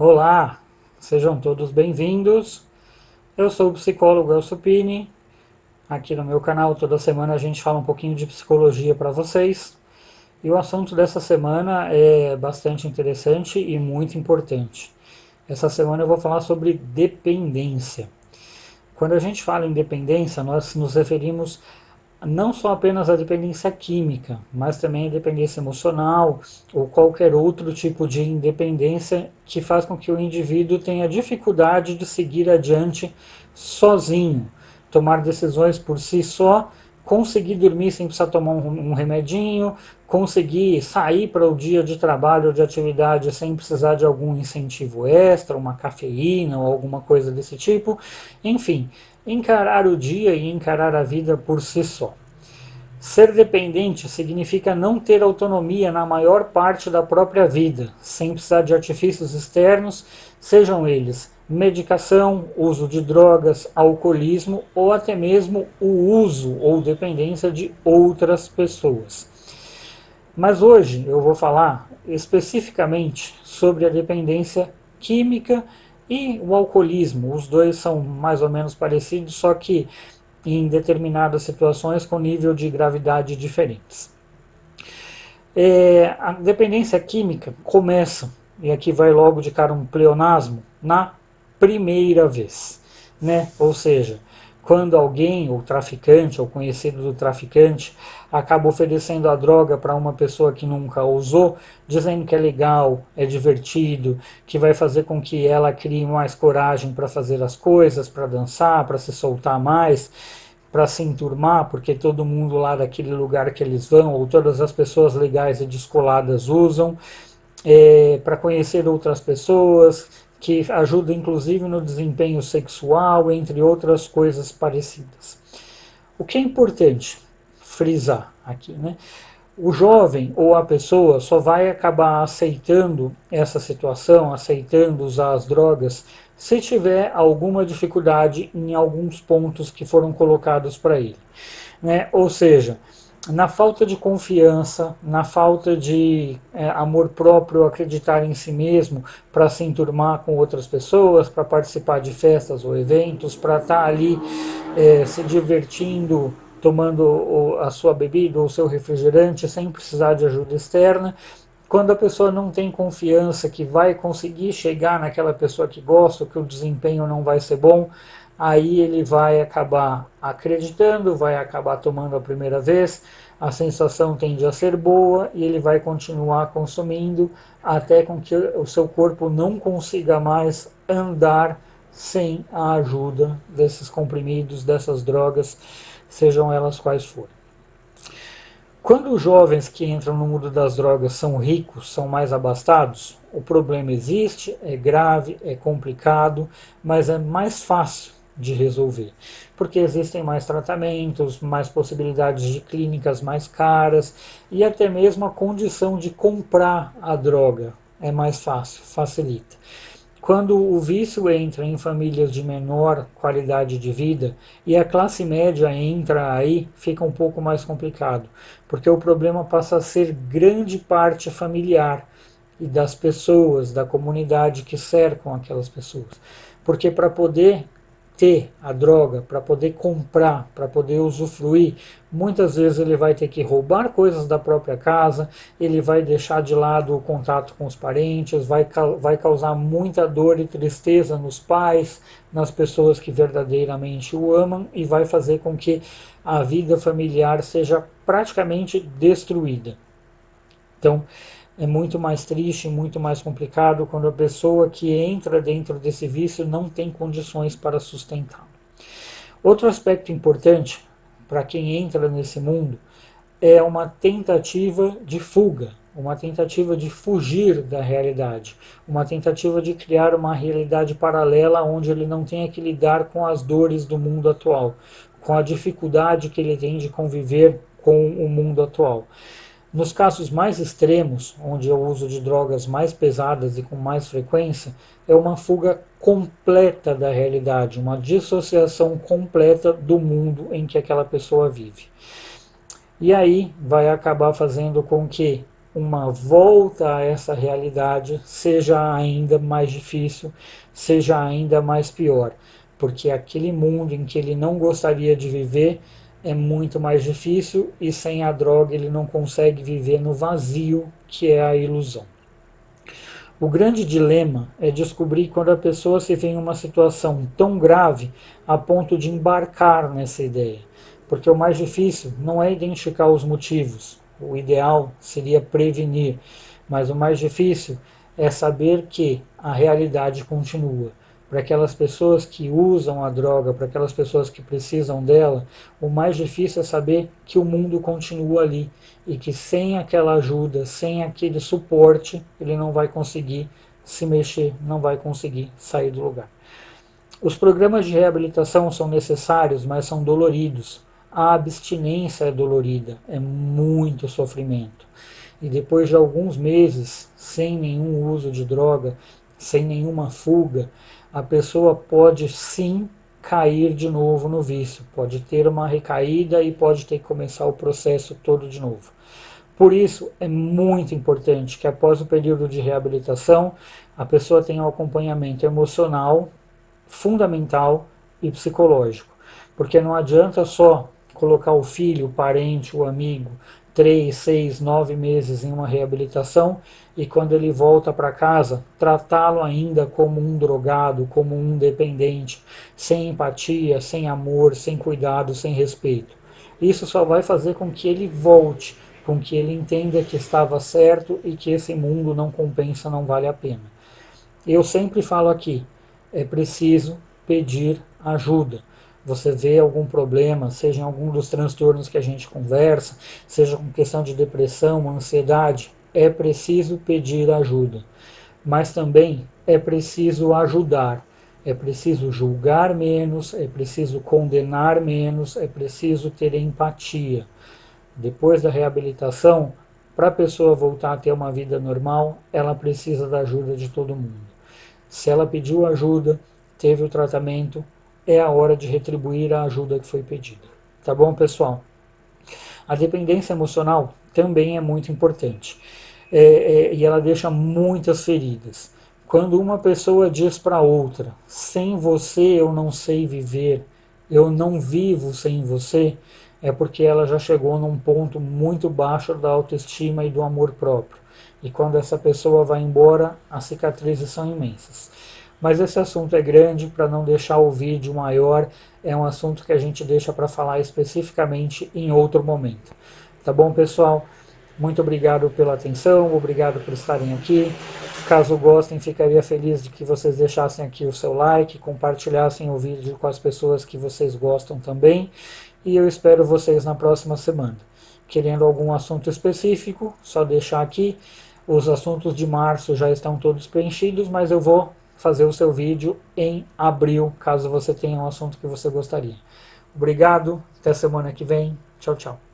Olá, sejam todos bem-vindos. Eu sou o psicólogo Elcio Pini. Aqui no meu canal, toda semana a gente fala um pouquinho de psicologia para vocês. E o assunto dessa semana é bastante interessante e muito importante. Essa semana eu vou falar sobre dependência. Quando a gente fala em dependência, nós nos referimos não só apenas à dependência química, mas também à dependência emocional ou qualquer outro tipo de independência que faz com que o indivíduo tenha dificuldade de seguir adiante sozinho, tomar decisões por si só, conseguir dormir sem precisar tomar um remedinho, conseguir sair para o dia de trabalho ou de atividade sem precisar de algum incentivo extra, uma cafeína ou alguma coisa desse tipo. Enfim, encarar o dia e encarar a vida por si só. Ser dependente significa não ter autonomia na maior parte da própria vida, sem precisar de artifícios externos, sejam eles medicação, uso de drogas, alcoolismo ou até mesmo o uso ou dependência de outras pessoas. Mas hoje eu vou falar especificamente sobre a dependência química e o alcoolismo. Os dois são mais ou menos parecidos, só que em determinadas situações com nível de gravidade diferentes. A dependência química começa, e aqui vai logo de cara um pleonasmo, na primeira vez. Né? Ou seja, quando alguém, ou traficante, ou conhecido do traficante, acaba oferecendo a droga para uma pessoa que nunca usou, dizendo que é legal, é divertido, que vai fazer com que ela crie mais coragem para fazer as coisas, para dançar, para se soltar mais, para se enturmar, porque todo mundo lá daquele lugar que eles vão, ou todas as pessoas legais e descoladas usam, para conhecer outras pessoas, que ajuda inclusive no desempenho sexual, entre outras coisas parecidas. O que é importante frisar aqui, né? O jovem ou a pessoa só vai acabar aceitando essa situação, aceitando usar as drogas, se tiver alguma dificuldade em alguns pontos que foram colocados para ele. Né? Ou seja, na falta de confiança, na falta de amor próprio, acreditar em si mesmo para se enturmar com outras pessoas, para participar de festas ou eventos, para estar ali se divertindo, tomando a sua bebida ou o seu refrigerante sem precisar de ajuda externa. Quando a pessoa não tem confiança que vai conseguir chegar naquela pessoa que gosta, que o desempenho não vai ser bom, aí ele vai acabar acreditando, vai acabar tomando a primeira vez, a sensação tende a ser boa e ele vai continuar consumindo até com que o seu corpo não consiga mais andar sem a ajuda desses comprimidos, dessas drogas, sejam elas quais forem. Quando os jovens que entram no mundo das drogas são ricos, são mais abastados, o problema existe, é grave, é complicado, mas é mais fácil de resolver, porque existem mais tratamentos, mais possibilidades de clínicas mais caras e até mesmo a condição de comprar a droga é mais fácil, facilita. Quando o vício entra em famílias de menor qualidade de vida e a classe média entra aí, fica um pouco mais complicado, porque o problema passa a ser grande parte familiar e das pessoas, da comunidade que cercam aquelas pessoas. Porque para poder ter a droga, para poder comprar, para poder usufruir, muitas vezes ele vai ter que roubar coisas da própria casa, ele vai deixar de lado o contato com os parentes, vai causar muita dor e tristeza nos pais, nas pessoas que verdadeiramente o amam e vai fazer com que a vida familiar seja praticamente destruída. Então, é muito mais triste, muito mais complicado quando a pessoa que entra dentro desse vício não tem condições para sustentá-lo. Outro aspecto importante para quem entra nesse mundo é uma tentativa de fuga, uma tentativa de fugir da realidade, uma tentativa de criar uma realidade paralela onde ele não tenha que lidar com as dores do mundo atual, com a dificuldade que ele tem de conviver com o mundo atual. Nos casos mais extremos, onde o uso de drogas mais pesadas e com mais frequência, é uma fuga completa da realidade, uma dissociação completa do mundo em que aquela pessoa vive. E aí vai acabar fazendo com que uma volta a essa realidade seja ainda mais difícil, seja ainda mais pior, porque aquele mundo em que ele não gostaria de viver é muito mais difícil e sem a droga ele não consegue viver no vazio que é a ilusão. O grande dilema é descobrir quando a pessoa se vê em uma situação tão grave a ponto de embarcar nessa ideia. Porque o mais difícil não é identificar os motivos, o ideal seria prevenir, mas o mais difícil é saber que a realidade continua. Para aquelas pessoas que usam a droga, para aquelas pessoas que precisam dela, o mais difícil é saber que o mundo continua ali e que sem aquela ajuda, sem aquele suporte, ele não vai conseguir se mexer, não vai conseguir sair do lugar. Os programas de reabilitação são necessários, mas são doloridos. A abstinência é dolorida, é muito sofrimento. E depois de alguns meses sem nenhum uso de droga, sem nenhuma fuga, a pessoa pode sim cair de novo no vício, pode ter uma recaída e pode ter que começar o processo todo de novo. Por isso, é muito importante que após o período de reabilitação, a pessoa tenha um acompanhamento emocional fundamental e psicológico. Porque não adianta só colocar o filho, o parente, o amigo, 3, 6, 9 meses em uma reabilitação e quando ele volta para casa, tratá-lo ainda como um drogado, como um dependente, sem empatia, sem amor, sem cuidado, sem respeito. Isso só vai fazer com que ele volte, com que ele entenda que estava certo e que esse mundo não compensa, não vale a pena. Eu sempre falo aqui, é preciso pedir ajuda. Você vê algum problema, seja em algum dos transtornos que a gente conversa, seja com questão de depressão, ansiedade, é preciso pedir ajuda. Mas também é preciso ajudar. É preciso julgar menos, é preciso condenar menos, é preciso ter empatia. Depois da reabilitação, para a pessoa voltar a ter uma vida normal, ela precisa da ajuda de todo mundo. Se ela pediu ajuda, teve o tratamento, é a hora de retribuir a ajuda que foi pedida. Tá bom, pessoal? A dependência emocional também é muito importante e ela deixa muitas feridas. Quando uma pessoa diz para outra, sem você eu não sei viver, eu não vivo sem você, é porque ela já chegou num ponto muito baixo da autoestima e do amor próprio. E quando essa pessoa vai embora, as cicatrizes são imensas. Mas esse assunto é grande, para não deixar o vídeo maior, é um assunto que a gente deixa para falar especificamente em outro momento. Tá bom, pessoal? Muito obrigado pela atenção, obrigado por estarem aqui. Caso gostem, ficaria feliz de que vocês deixassem aqui o seu like, compartilhassem o vídeo com as pessoas que vocês gostam também. E eu espero vocês na próxima semana. Querendo algum assunto específico, só deixar aqui. Os assuntos de março já estão todos preenchidos, mas eu vou fazer o seu vídeo em abril, caso você tenha um assunto que você gostaria. Obrigado, até semana que vem. Tchau, tchau.